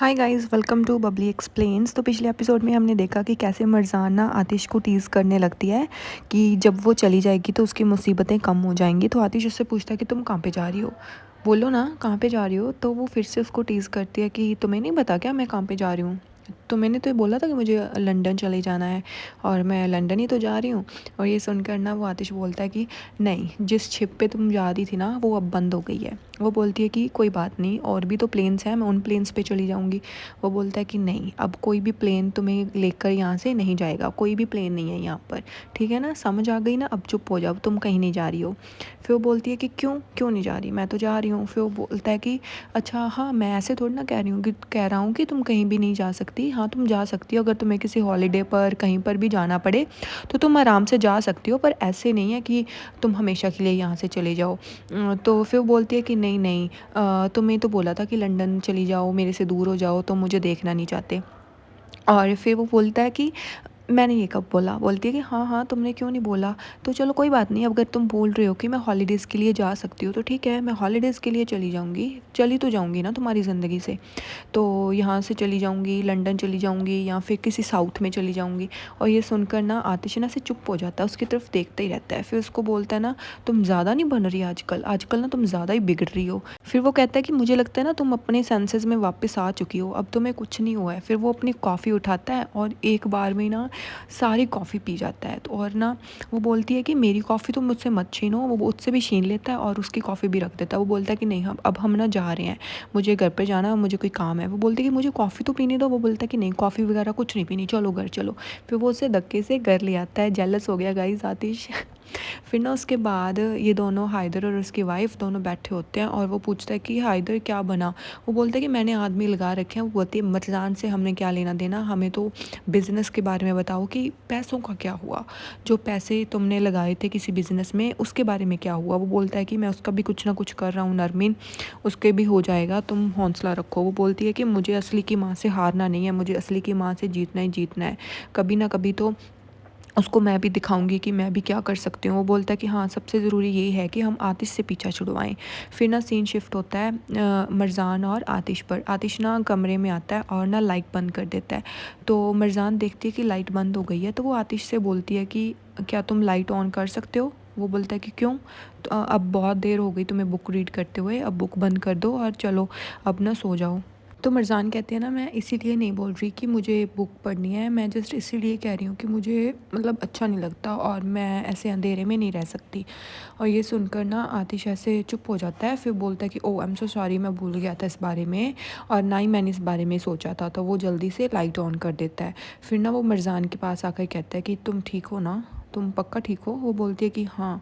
Hi guys, welcome to Babli explains. तो पिछले episode में हमने देखा कि कैसे मरजान ना आतिश को टीज़ करने लगती है कि जब वो चली जाएगी तो उसकी मुसीबतें कम हो जाएंगी। तो आतिश उससे पूछता है कि तुम कहाँ पे जा रही हो, बोलो ना कहाँ पे जा रही हो। तो वो फिर से उसको टीज़ करती है कि तुम्हें नहीं पता क्या मैं कहाँ पे जा रही हूँ, तो मैंने तो ये बोला था कि मुझे लंदन चले जाना है और मैं लंदन ही तो जा रही हूँ। और ये सुनकर ना वो आतिश बोलता है कि नहीं, जिस शिप पे तुम जा रही थी ना वो अब बंद हो गई है। वो बोलती है कि कोई बात नहीं, और भी तो प्लेन्स हैं, मैं उन प्लेन्स पे चली जाऊँगी। वो बोलता है कि नहीं, अब कोई भी प्लेन तुम्हें लेकर यहाँ से नहीं जाएगा, कोई भी प्लेन नहीं है यहाँ पर, ठीक है ना, समझ आ गई ना, अब चुप हो जाओ, तुम कहीं नहीं जा रही हो। फिर वो बोलती है कि क्यों क्यों नहीं जा रही, मैं तो जा रही हूँ। फिर वो बोलता है कि अच्छा हाँ, मैं ऐसे थोड़ी ना कह रहा हूँ कि तुम कहीं भी नहीं जा सकती। हाँ, तुम जा सकती हो, अगर तुम्हें किसी हॉलीडे पर कहीं पर भी जाना पड़े तो तुम आराम से जा सकती हो, पर ऐसे नहीं है कि तुम हमेशा के लिए यहाँ से चले जाओ। तो फिर वो बोलती है कि नहीं नहीं, तुम्हें तो बोला था कि लंदन चली जाओ, मेरे से दूर हो जाओ, तुम मुझे देखना नहीं चाहते। और फिर वो बोलता है कि मैंने ये कब बोला। बोलती है कि हाँ हाँ, तुमने क्यों नहीं बोला। तो चलो कोई बात नहीं, अगर तुम बोल रहे हो कि मैं हॉलीडेज़ के लिए जा सकती हूँ तो ठीक है, मैं हॉलीडेज़ के लिए चली जाऊँगी, चली तो जाऊँगी ना तुम्हारी ज़िंदगी से। तो यहाँ से चली जाऊँगी, लंदन चली जाऊँगी या फिर किसी साउथ में चली जाऊँगी। और ये सुनकर ना आतिश ना से चुप हो जाता है, उसकी तरफ देखते ही रहता है। फिर उसको बोलता है ना, तुम ज़्यादा नहीं बन रही आजकल, आजकल ना तुम ज़्यादा ही बिगड़ रही हो। फिर वो कहता है कि मुझे लगता है ना तुम अपने सेंसेस में वापस आ चुकी हो, अब तुम्हें कुछ नहीं हुआ है। फिर वो अपनी कॉफ़ी उठाता है और एक बार में ना सारी कॉफ़ी पी जाता है। तो और ना वो बोलती है कि मेरी कॉफ़ी तो मुझसे मत छीनो। वो उससे भी छीन लेता है और उसकी कॉफ़ी भी रख देता है। वो बोलता है कि नहीं, हम अब हम ना जा रहे हैं, मुझे घर पे जाना है, मुझे कोई काम है। वो बोलती है कि मुझे कॉफ़ी तो पीने दो। वो बोलता है कि नहीं, कॉफ़ी वगैरह कुछ नहीं पीनी, चलो घर चलो। फिर वो उसे धक्के से घर ले आता है। जेलस हो गया गाइस आतिश। फिर ना उसके बाद ये दोनों, हाइदर और उसकी वाइफ, दोनों बैठे होते हैं और वो पूछता है कि हाइदर क्या बना। वो बोलता है कि मैंने आदमी लगा रखे हैं। वो बोलती है मतदान से हमने क्या लेना देना, हमें तो बिज़नेस के बारे में बताओ कि पैसों का क्या हुआ, जो पैसे तुमने लगाए थे किसी बिज़नेस में उसके बारे में क्या हुआ। वो बोलता है कि मैं उसका भी कुछ ना कुछ कर रहा हूँ नरमीन, उसके भी हो जाएगा, तुम हौसला रखो। वो बोलती है कि मुझे असली की माँ से हारना नहीं है, मुझे असली की माँ से जीतना ही जीतना है, कभी ना कभी तो उसको मैं भी दिखाऊंगी कि मैं भी क्या कर सकती हूँ। वो बोलता है कि हाँ, सबसे ज़रूरी यही है कि हम आतिश से पीछा छुड़वाएं। फिर ना सीन शिफ्ट होता है मरजान और आतिश पर। आतिश ना कमरे में आता है और ना लाइट बंद कर देता है। तो मरजान देखती है कि लाइट बंद हो गई है, तो वो आतिश से बोलती है कि क्या तुम लाइट ऑन कर सकते हो। वो बोलता है कि क्यों, तो अब बहुत देर हो गई तुम्हें बुक रीड करते हुए, अब बुक बंद कर दो और चलो अब ना सो जाओ। तो मरजान कहती है ना, मैं इसीलिए नहीं बोल रही कि मुझे बुक पढ़नी है, मैं जस्ट इसीलिए कह रही हूँ कि मुझे मतलब अच्छा नहीं लगता और मैं ऐसे अंधेरे में नहीं रह सकती। और ये सुनकर ना आतिश ऐसे चुप हो जाता है। फिर बोलता है कि ओ आई एम सो सॉरी, मैं भूल गया था इस बारे में, और ना ही मैंने इस बारे में सोचा था। तो वो जल्दी से लाइट ऑन कर देता है। फिर ना वो मरजान के पास आकर कहता है कि तुम ठीक हो ना, तुम पक्का ठीक हो। वो बोलती है कि हाँ।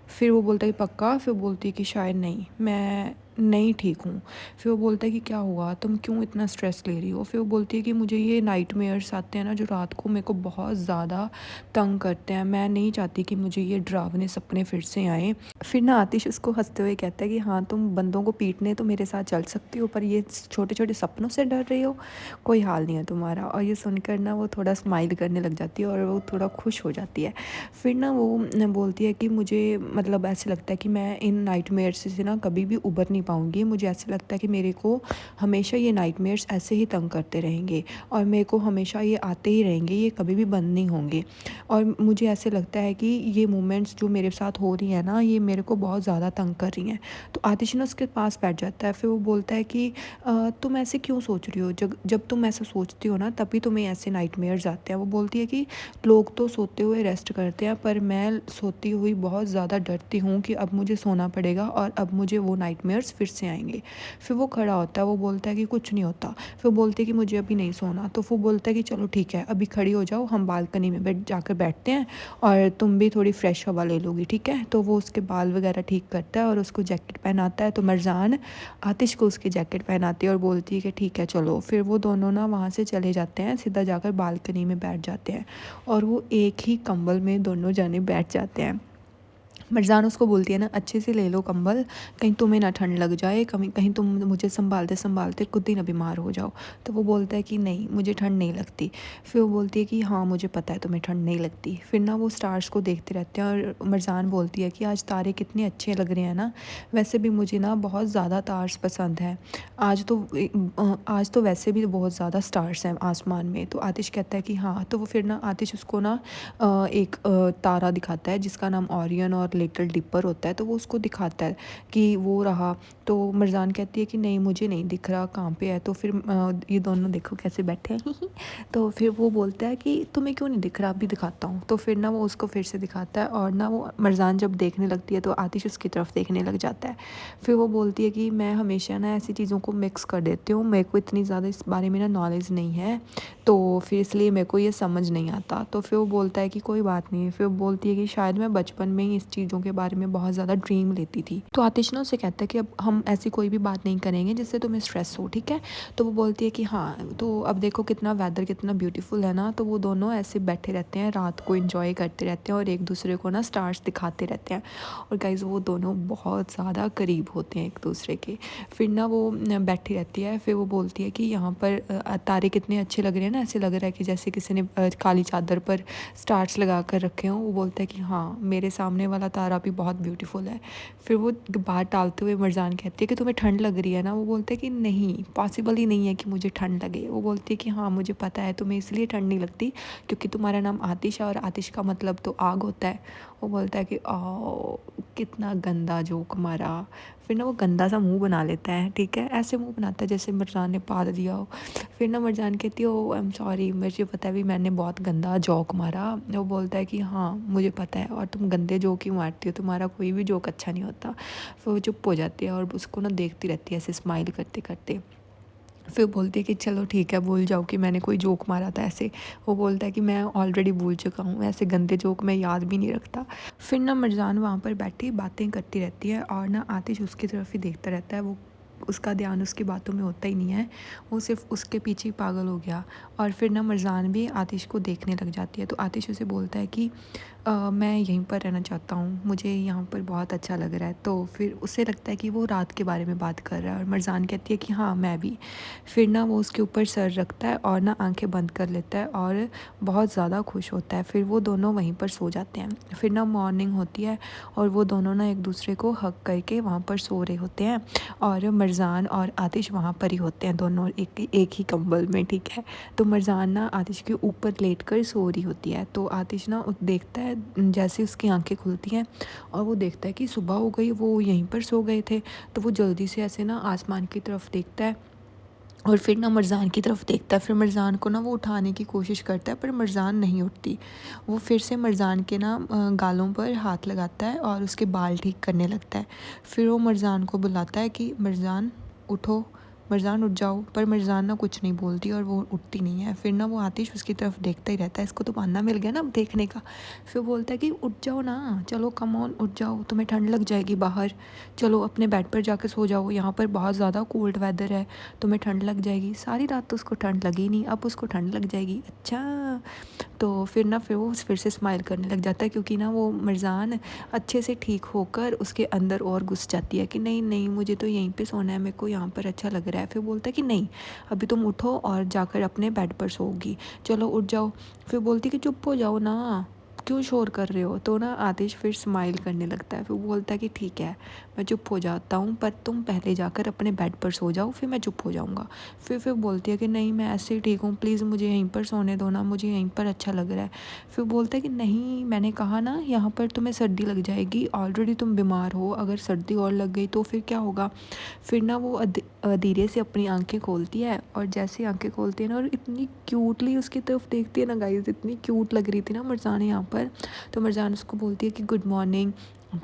फिर वो बोलता है कि पक्का। फिर बोलती है कि शायद नहीं, मैं नहीं ठीक हूँ। फिर वो बोलता है कि क्या हुआ, तुम क्यों इतना स्ट्रेस ले रही हो। फिर वो बोलती है कि मुझे ये नाइटमेयर्स आते हैं ना, जो रात को मेरे को बहुत ज़्यादा तंग करते हैं, मैं नहीं चाहती कि मुझे ये डरावने सपने फिर से आएँ। फिर ना आतिश उसको हंसते हुए कहता है कि हाँ, तुम बंदों को पीटने तो मेरे साथ चल सकती हो, पर ये छोटे छोटे सपनों से डर रही हो, कोई हाल नहीं है तुम्हारा। और ये सुनकर ना वो थोड़ा स्माइल करने लग जाती है और वो थोड़ा खुश हो जाती है। फिर ना वो बोलती है कि मुझे मतलब ऐसे लगता है कि मैं इन नाइटमेयर्स से ना कभी भी उबर नहीं पाऊँगी। मुझे ऐसे लगता है कि मेरे को हमेशा ये नाइटमेयर्स ऐसे ही तंग करते रहेंगे और मेरे को हमेशा ये आते ही रहेंगे, ये कभी भी बंद नहीं होंगे। और मुझे ऐसे लगता है कि ये मोमेंट्स जो मेरे साथ हो रही हैं ना, ये मेरे को बहुत ज़्यादा तंग कर रही हैं। तो आतिश ना उसके पास बैठ जाता है। फिर वो बोलता है कि तुम ऐसे क्यों सोच रही हो, जब जब तुम ऐसा सोचती हो ना तभी तुम्हें ऐसे नाइटमेयर्स आते हैं। वो बोलती है कि लोग तो सोते हुए रेस्ट करते हैं, पर मैं सोती हुई बहुत ज़्यादा डरती हूँ कि अब मुझे सोना पड़ेगा और अब मुझे वो नाइटमेयर्स फिर से आएंगे। फिर वो खड़ा होता है, वो बोलता है कि कुछ नहीं होता। फिर बोलते हैं कि मुझे अभी नहीं सोना। तो वो बोलता है कि चलो ठीक है, अभी खड़ी हो जाओ, हम बालकनी में जाकर बैठते हैं और तुम भी थोड़ी फ्रेश हवा ले लोगी, ठीक है। तो वो उसके बाल वगैरह ठीक करता है और उसको जैकेट पहनाता है। तो मरजान आतिश को उसकी जैकेट पहनाती है और बोलती है कि ठीक है चलो। फिर वो दोनों ना वहाँ से चले जाते हैं, सीधा जाकर बालकनी में बैठ जाते हैं और वो एक ही कंबल में दोनों जाने बैठ जाते हैं। मरजान उसको बोलती है ना, अच्छे से ले लो कंबल, कहीं तुम्हें ना ठंड लग जाए, कहीं कहीं तुम मुझे संभालते संभालते खुद ही ना बीमार हो जाओ। तो वो बोलता है कि नहीं, मुझे ठंड नहीं लगती। फिर वो बोलती है कि हाँ मुझे पता है तुम्हें ठंड नहीं लगती। फिर ना वो स्टार्स को देखते रहते हैं और मरजान बोलती है कि आज तारे कितने अच्छे लग रहे हैं ना, वैसे भी मुझे ना बहुत ज़्यादा तार्स पसंद है। आज तो वैसे भी बहुत ज़्यादा स्टार्स हैं आसमान में। तो आतिश कहता है कि हाँ। तो वो फिर ना आतिश उसको ना एक तारा दिखाता है जिसका नाम ओरियन और लिटिल डिपर होता है। तो वो उसको दिखाता है कि वो रहा। तो मरजान कहती है कि नहीं मुझे नहीं दिख रहा, कहाँ पे है। तो फिर ये दोनों देखो कैसे बैठे हैं तो फिर वो बोलता है कि तुम्हें क्यों नहीं दिख रहा, अभी दिखाता हूँ। तो फिर ना वो उसको फिर से दिखाता है और ना वो मरजान जब देखने लगती है तो आतिश उसकी तरफ देखने लग जाता है। फिर वो बोलती है कि मैं हमेशा ना ऐसी चीज़ों को मिक्स कर देती हूँ, मेरे को इतनी ज़्यादा इस बारे में ना नॉलेज नहीं है, तो फिर इसलिए मेरे को ये समझ नहीं आता। तो फिर वो बोलता है कि कोई बात नहीं। फिर वो बोलती है कि शायद मैं बचपन में ही इस चीज़ों के बारे में बहुत ज़्यादा ड्रीम लेती थी। तो आतिश ना उससे कहता है कि अब हम ऐसी कोई भी बात नहीं करेंगे जिससे तुम्हें स्ट्रेस हो, ठीक है। तो वो बोलती है कि हाँ। तो अब देखो कितना वेदर कितना ब्यूटीफुल है ना। तो वो दोनों ऐसे बैठे रहते हैं, रात को इंजॉय करते रहते हैं और एक दूसरे को ना स्टार्स दिखाते रहते हैं। और गाइज वो दोनों बहुत ज़्यादा करीब होते हैं एक दूसरे के। फिर ना वो बैठी रहती है। फिर वो बोलती है कि यहाँ पर तारे कितने अच्छे लग रहे हैं ना, ऐसे लग रहा है कि जैसे किसी ने काली चादर पर स्टार्स लगा कर रखे हों। वो बोलता है कि हाँ मेरे सामने वाला तारा भी बहुत ब्यूटीफुल है। फिर वो बात टालते हुए मरजान कहती है कि तुम्हें ठंड लग रही है ना। वो बोलते हैं कि नहीं, पॉसिबल ही नहीं है कि मुझे ठंड लगे। वो बोलती है कि हाँ मुझे पता है तुम्हें इसलिए ठंड नहीं लगती क्योंकि तुम्हारा नाम आतिश है और आतिश का मतलब तो आग होता है। वो बोलता है कि ओ कितना गंदा जोक मारा। फिर ना वो गंदा सा मुंह बना लेता है, ठीक है, ऐसे मुंह बनाता है जैसे मरजान ने पाद दिया हो। फिर ना मरजान कहती है ओ आई एम सॉरी, मुझे पता है भी मैंने बहुत गंदा जोक मारा। वो बोलता है कि हाँ मुझे पता है और तुम गंदे जोक ही मारती हो, तुम्हारा कोई भी जोक अच्छा नहीं होता। फिर वो चुप हो जाती है और उसको ना देखती रहती है ऐसे स्माइल करते करते। फिर बोलती है कि चलो ठीक है, भूल जाओ कि मैंने कोई जोक मारा था ऐसे। वो बोलता है कि मैं ऑलरेडी भूल चुका हूँ, ऐसे गंदे जोक मैं याद भी नहीं रखता। फिर ना मरजान वहाँ पर बैठी बातें करती रहती है और ना आतिश उसकी तरफ ही देखता रहता है। वो उसका ध्यान उसकी बातों में होता ही नहीं है, वो सिर्फ उसके पीछे ही पागल हो गया। और फिर ना मरजान भी आतिश को देखने लग जाती है। तो आतिश उसे बोलता है कि मैं यहीं पर रहना चाहता हूँ, मुझे यहाँ पर बहुत अच्छा लग रहा है। तो फिर उसे लगता है कि वो रात के बारे में बात कर रहा है और मरजान कहती है कि हाँ मैं भी। फिर ना वो उसके ऊपर सर रखता है और ना आंखें बंद कर लेता है और बहुत ज़्यादा खुश होता है। फिर वो दोनों वहीं पर सो जाते हैं। फिर ना मॉर्निंग होती है और वो दोनों ना एक दूसरे को हग करके वहाँ पर सो रहे होते हैं और मरजान और आतिश वहाँ पर ही होते हैं, दोनों एक ही कंबल में, ठीक है। तो मरजान ना आतिश के ऊपर लेट कर सो रही होती है। तो आतिश ना देखता है जैसे उसकी आंखें खुलती हैं और वो देखता है कि सुबह हो गई, वो यहीं पर सो गए थे। तो वो जल्दी से ऐसे ना आसमान की तरफ देखता है और फिर ना मरजान की तरफ देखता है। फिर मरजान को ना वो उठाने की कोशिश करता है पर मरजान नहीं उठती। वो फिर से मरजान के ना गालों पर हाथ लगाता है और उसके बाल ठीक करने लगता है। फिर वो मरजान को बुलाता है कि मरजान उठो, मरजान उठ जाओ। पर मरजान ना कुछ नहीं बोलती और वो उठती नहीं है। फिर ना वो आतिश उसकी तरफ देखता ही रहता है, इसको तो बहाना मिल गया ना देखने का। फिर बोलता है कि उठ जाओ ना, चलो कम ऑन उठ जाओ, तुम्हें ठंड लग जाएगी बाहर, चलो अपने बेड पर जाके सो जाओ, यहाँ पर बहुत ज़्यादा कोल्ड वेदर है, तुम्हें ठंड लग जाएगी। सारी रात तो उसको ठंड लगी नहीं, अब उसको ठंड लग जाएगी, अच्छा। तो फिर ना फिर वो फिर से स्माइल करने लग जाता है क्योंकि ना वो मरजान अच्छे से ठीक होकर उसके अंदर और घुस जाती है कि नहीं नहीं मुझे तो यहीं पे सोना है, मेरे को यहाँ पर अच्छा लग रहा है। फिर बोलता है कि नहीं, अभी तुम उठो और जाकर अपने बेड पर सोओगी, चलो उठ जाओ। फिर बोलती है कि चुप हो जाओ ना, क्यों शोर कर रहे हो। तो ना आतिश फिर स्माइल करने लगता है। फिर बोलता है कि ठीक है मैं चुप हो जाता हूँ, पर तुम पहले जाकर अपने बेड पर सो जाओ, फिर मैं चुप हो जाऊँगा। फिर बोलती है कि नहीं मैं ऐसे ही ठीक हूँ, प्लीज़ मुझे यहीं पर सोने दो ना, मुझे यहीं पर अच्छा लग रहा है। फिर बोलता है कि नहीं, मैंने कहा ना यहाँ पर तुम्हें सर्दी लग जाएगी, ऑलरेडी तुम बीमार हो, अगर सर्दी और लग गई तो फिर क्या होगा। फिर ना वो धीरे से अपनी आंखें खोलती है और जैसे आंखें खोलती है ना और इतनी क्यूटली उसकी तरफ देखती है ना गाइस, इतनी क्यूट लग रही थी ना मरजान यहाँ पर। तो मरजान उसको बोलती है कि गुड मॉर्निंग।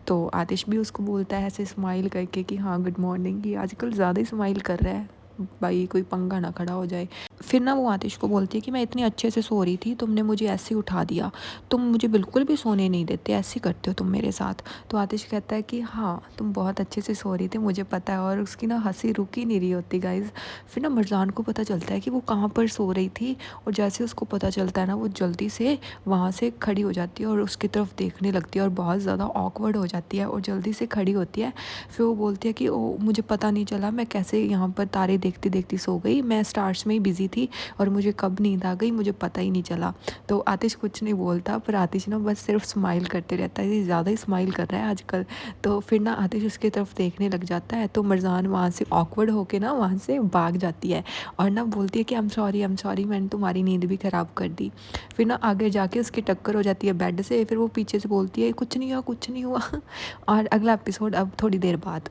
तो आतिश भी उसको बोलता है ऐसे स्माइल करके कि हाँ गुड मॉर्निंग। ये आजकल ज़्यादा ही स्माइल कर रहा है भाई, कोई पंगा ना खड़ा हो जाए। फिर ना वो आतिश को बोलती है कि मैं इतनी अच्छे से सो रही थी, तुमने मुझे ऐसे ही उठा दिया, तुम मुझे बिल्कुल भी सोने नहीं देते, ऐसे करते हो तुम मेरे साथ। तो आतिश कहता है कि हाँ तुम बहुत अच्छे से सो रही थी, मुझे पता है। और उसकी ना हंसी रुक ही नहीं रही होती गाइज़। फिर ना मरजान को पता चलता है कि वो कहाँ पर सो रही थी, और जैसे उसको पता चलता है ना, वो जल्दी से वहाँ से खड़ी हो जाती है और उसकी तरफ देखने लगती है, और बहुत ज़्यादा ऑकवर्ड हो जाती है और जल्दी से खड़ी होती है। फिर वो बोलती है कि ओ मुझे पता नहीं चला, मैं कैसे यहाँ पर तारे देखती देखती सो गई, मैं स्टार्स में ही बिज़ी थी और मुझे कब नींद आ गई मुझे पता ही नहीं चला। तो आतिश कुछ नहीं बोलता, पर आतिश ना बस सिर्फ स्माइल करते रहता है, ये ज़्यादा ही स्माइल कर रहा है आजकल। तो फिर ना आतिश उसकी तरफ देखने लग जाता है, तो मरजान वहाँ से ऑकवर्ड होके ना वहाँ से भाग जाती है और ना बोलती है कि आई एम सॉरी, मैंने तुम्हारी नींद भी ख़राब कर दी। फिर ना आगे जाके उसकी टक्कर हो जाती है बेड से, फिर वो पीछे से बोलती है कुछ नहीं हुआ, कुछ नहीं हुआ। और अगला एपिसोड अब थोड़ी देर बाद।